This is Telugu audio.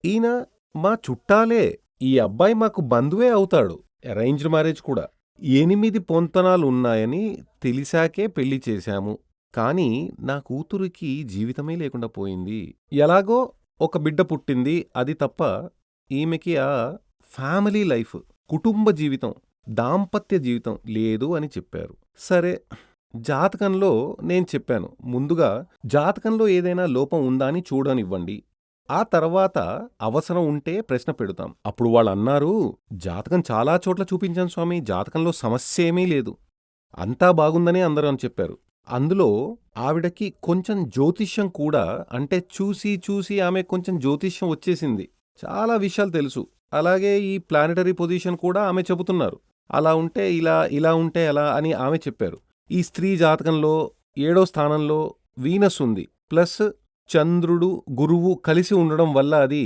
ఈయన మా చుట్టాలే. ఈ అబ్బాయి మాకు బంధువే అవుతాడు. అరేంజ్డ్ మ్యారేజ్ కూడా. 8 పొంతనాలున్నాయని తెలిసాకే పెళ్లి చేశాము. కానీ నా కూతురికి జీవితమే లేకుండా పోయింది. ఎలాగో ఒక బిడ్డ పుట్టింది. అది తప్ప ఈమెకి ఫ్యామిలీ లైఫ్, కుటుంబ జీవితం, దాంపత్య జీవితం లేదు అని చెప్పారు. సరే, జాతకంలో నేను చెప్పాను. ముందుగా జాతకంలో ఏదైనా లోపం ఉందా అని చూడనివ్వండి. ఆ తర్వాత అవసరం ఉంటే ప్రశ్న పెడతాం. అప్పుడు వాళ్ళన్నారు, జాతకం చాలా చోట్ల చూపించాను స్వామీ, జాతకంలో సమస్యేమీ లేదు. అంతా బాగుందనే అందరూ అని చెప్పారు. అందులో ఆవిడకి కొంచెం జ్యోతిష్యం కూడా, అంటే చూసి చూసి ఆమె కొంచెం జ్యోతిష్యం వచ్చేసింది. చాలా విషయాలు తెలుసు. అలాగే ఈ ప్లానెటరీ పొజిషన్ కూడా ఆమె చెబుతున్నారు. అలా ఉంటే ఇలా, ఇలా ఉంటే అలా అని ఆమె చెప్పారు. ఈ స్త్రీ జాతకంలో 7వ స్థానంలో వీనస్ ఉంది. ప్లస్ చంద్రుడు, గురువు కలిసి ఉండడం వల్ల అది